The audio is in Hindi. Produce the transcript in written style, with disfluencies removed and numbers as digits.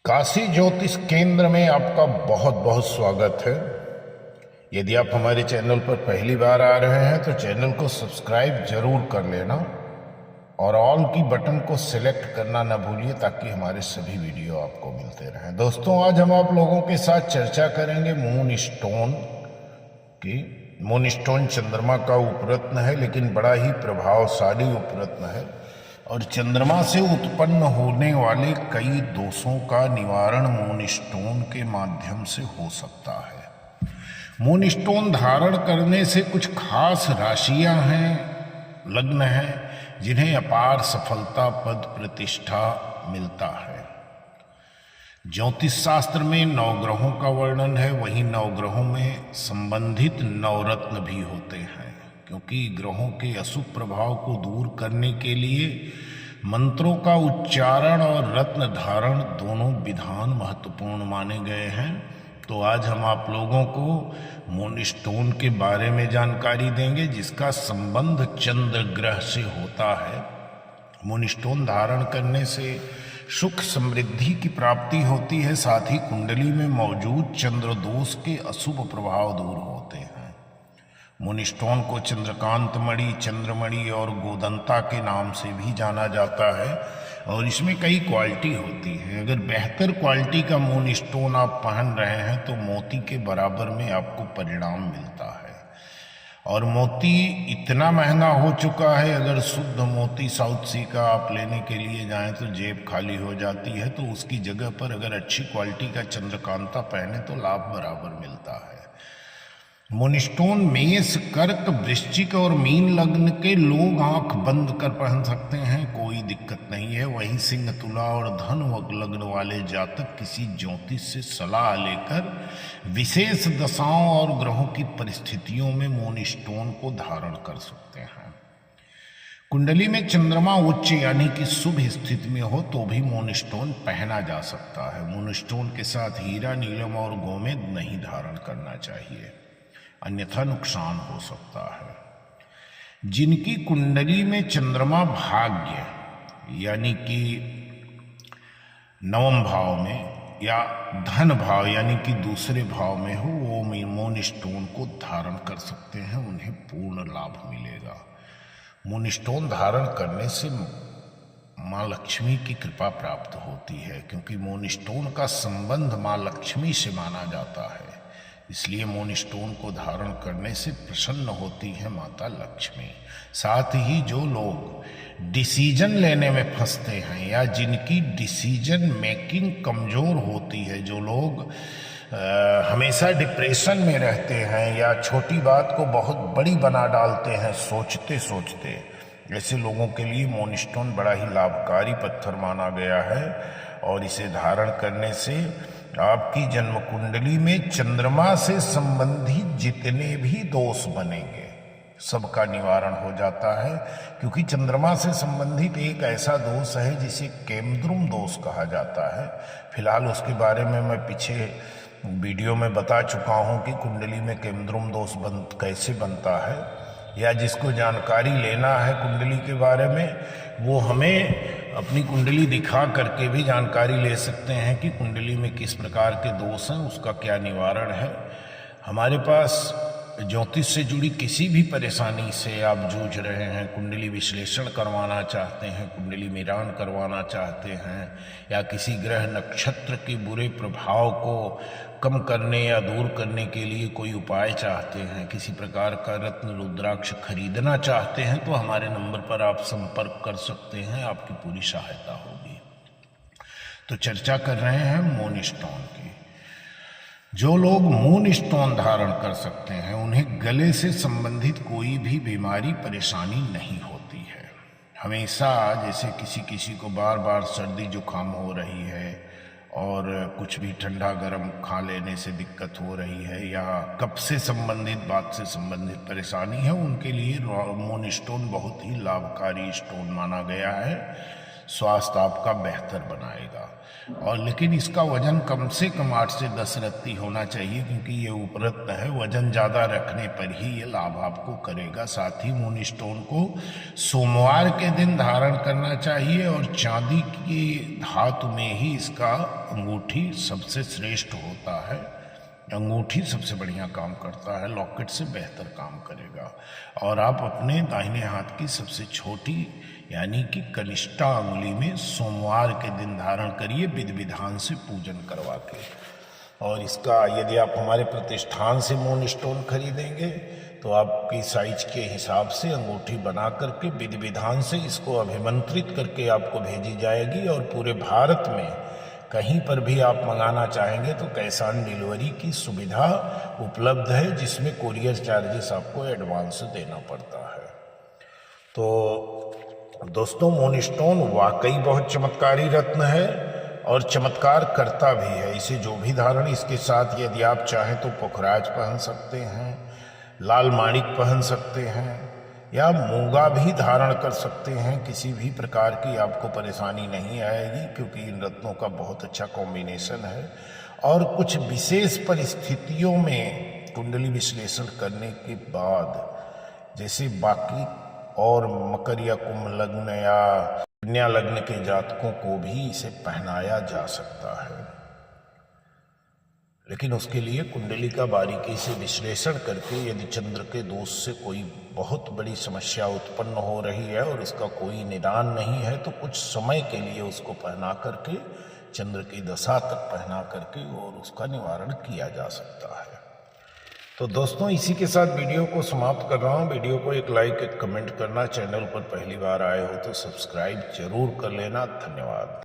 काशी ज्योतिष केंद्र में आपका बहुत बहुत स्वागत है। यदि आप हमारे चैनल पर पहली बार आ रहे हैं तो चैनल को सब्सक्राइब जरूर कर लेना और ऑल की बटन को सिलेक्ट करना ना भूलिए ताकि हमारे सभी वीडियो आपको मिलते रहें। दोस्तों, आज हम आप लोगों के साथ चर्चा करेंगे मून स्टोन की। मून स्टोन चंद्रमा का उपरत्न है, लेकिन बड़ा ही प्रभावशाली उपरत्न है और चंद्रमा से उत्पन्न होने वाले कई दोषों का निवारण मून स्टोन के माध्यम से हो सकता है। मून स्टोन धारण करने से कुछ खास राशियां हैं, लग्न हैं, जिन्हें अपार सफलता, पद, प्रतिष्ठा मिलता है। ज्योतिष शास्त्र में नवग्रहों का वर्णन है, वहीं नवग्रहों में संबंधित नवरत्न भी होते हैं, क्योंकि ग्रहों के अशुभ प्रभाव को दूर करने के लिए मंत्रों का उच्चारण और रत्न धारण दोनों विधान महत्वपूर्ण माने गए हैं। तो आज हम आप लोगों को मून स्टोन के बारे में जानकारी देंगे, जिसका संबंध चंद्र ग्रह से होता है। मून स्टोन धारण करने से सुख समृद्धि की प्राप्ति होती है, साथ ही कुंडली में मौजूद चंद्र दोष के अशुभ प्रभाव दूर होते हैं। मून स्टोन को चंद्रकांत मणि, चंद्रमणि और गोदंता के नाम से भी जाना जाता है और इसमें कई क्वालिटी होती है। अगर बेहतर क्वालिटी का मून स्टोन आप पहन रहे हैं तो मोती के बराबर में आपको परिणाम मिलता है। और मोती इतना महंगा हो चुका है, अगर शुद्ध मोती साउथ सी का आप लेने के लिए जाएं तो जेब खाली हो जाती है। तो उसकी जगह पर अगर अच्छी क्वालिटी का चंद्रकांता पहने तो लाभ बराबर मिलता है। मून स्टोन मेष, कर्क, वृश्चिक और मीन लग्न के लोग आंख बंद कर पहन सकते हैं, कोई दिक्कत नहीं है। वहीं सिंह, तुला और धन लग्न वाले जातक किसी ज्योतिष से सलाह लेकर विशेष दशाओं और ग्रहों की परिस्थितियों में मून स्टोन को धारण कर सकते हैं। कुंडली में चंद्रमा उच्च यानी कि शुभ स्थिति में हो तो भी मून स्टोन पहना जा सकता है। मून स्टोन के साथ हीरा, नीलम और गोमेद नहीं धारण करना चाहिए, अन्यथा नुकसान हो सकता है। जिनकी कुंडली में चंद्रमा भाग्य यानी कि नवम भाव में या धन भाव यानी कि दूसरे भाव में हो, वो मून स्टोन को धारण कर सकते हैं, उन्हें पूर्ण लाभ मिलेगा। मून स्टोन धारण करने से माँ लक्ष्मी की कृपा प्राप्त होती है, क्योंकि मून स्टोन का संबंध माँ लक्ष्मी से माना जाता है। इसलिए मून स्टोन को धारण करने से प्रसन्न होती है माता लक्ष्मी। साथ ही जो लोग डिसीजन लेने में फंसते हैं या जिनकी डिसीजन मेकिंग कमजोर होती है, जो लोग हमेशा डिप्रेशन में रहते हैं या छोटी बात को बहुत बड़ी बना डालते हैं सोचते सोचते, ऐसे लोगों के लिए मून स्टोन बड़ा ही लाभकारी पत्थर माना गया है। और इसे धारण करने से आपकी जन्म कुंडली में चंद्रमा से संबंधित जितने भी दोष बनेंगे सबका निवारण हो जाता है, क्योंकि चंद्रमा से संबंधित एक ऐसा दोष है जिसे केमद्रुम दोष कहा जाता है। फिलहाल उसके बारे में मैं पीछे वीडियो में बता चुका हूं कि कुंडली में केमद्रुम दोष कैसे बनता है, या जिसको जानकारी लेना है कुंडली के बारे में वो हमें अपनी कुंडली दिखा करके भी जानकारी ले सकते हैं कि कुंडली में किस प्रकार के दोष हैं, उसका क्या निवारण है। हमारे पास ज्योतिष से जुड़ी किसी भी परेशानी से आप जूझ रहे हैं, कुंडली विश्लेषण करवाना चाहते हैं, कुंडली मिलान करवाना चाहते हैं, या किसी ग्रह नक्षत्र के बुरे प्रभाव को कम करने या दूर करने के लिए कोई उपाय चाहते हैं, किसी प्रकार का रत्न रुद्राक्ष खरीदना चाहते हैं, तो हमारे नंबर पर आप संपर्क कर सकते हैं, आपकी पूरी सहायता होगी। तो चर्चा कर रहे हैं मून स्टोन की। जो लोग मून स्टोन धारण कर सकते हैं उन्हें गले से संबंधित कोई भी बीमारी, परेशानी नहीं होती है। हमेशा जैसे किसी को बार बार सर्दी जुकाम हो रही है और कुछ भी ठंडा गर्म खा लेने से दिक्कत हो रही है, या कफ से संबंधित बात से संबंधित परेशानी है, उनके लिए मून स्टोन बहुत ही लाभकारी स्टोन माना गया है। स्वास्थ्य आपका बेहतर बनाएगा। और लेकिन इसका वजन कम से कम 8 से 10 रत्ती होना चाहिए, क्योंकि ये उपरत्न है, वजन ज़्यादा रखने पर ही ये लाभ आपको करेगा। साथ ही मून स्टोन को सोमवार के दिन धारण करना चाहिए और चांदी की धातु में ही इसका अंगूठी सबसे श्रेष्ठ होता है। अंगूठी सबसे बढ़िया काम करता है, लॉकेट से बेहतर काम करेगा। और आप अपने दाहिने हाथ की सबसे छोटी यानी कि कनिष्ठा अंगुली में सोमवार के दिन धारण करिए, विधि विधान से पूजन करवा के। और इसका यदि आप हमारे प्रतिष्ठान से मून स्टोन खरीदेंगे तो आपकी साइज के हिसाब से अंगूठी बना करके विधि विधान से इसको अभिमंत्रित करके आपको भेजी जाएगी। और पूरे भारत में कहीं पर भी आप मंगाना चाहेंगे तो कैश ऑन डिलीवरी की सुविधा उपलब्ध है, जिसमें कोरियर चार्जेस आपको एडवांस देना पड़ता है। तो दोस्तों, मून स्टोन वाकई बहुत चमत्कारी रत्न है और चमत्कार करता भी है। इसे जो भी धारण, इसके साथ यदि आप चाहें तो पुखराज पहन सकते हैं, लाल माणिक पहन सकते हैं, या मूंगा भी धारण कर सकते हैं। किसी भी प्रकार की आपको परेशानी नहीं आएगी, क्योंकि इन रत्नों का बहुत अच्छा कॉम्बिनेशन है। और कुछ विशेष परिस्थितियों में कुंडली विश्लेषण करने के बाद, जैसे बाकी और मकर या कुंभ लग्न या कन्या लग्न के जातकों को भी इसे पहनाया जा सकता है, लेकिन उसके लिए कुंडली का बारीकी से विश्लेषण करके यदि चंद्र के दोष से कोई बहुत बड़ी समस्या उत्पन्न हो रही है और इसका कोई निदान नहीं है, तो कुछ समय के लिए उसको पहना करके, चंद्र की दशा तक पहना करके और उसका निवारण किया जा सकता है। तो दोस्तों, इसी के साथ वीडियो को समाप्त कर रहा हूँ। वीडियो को एक लाइक, एक कमेंट करना, चैनल पर पहली बार आए हो तो सब्सक्राइब जरूर कर लेना। धन्यवाद।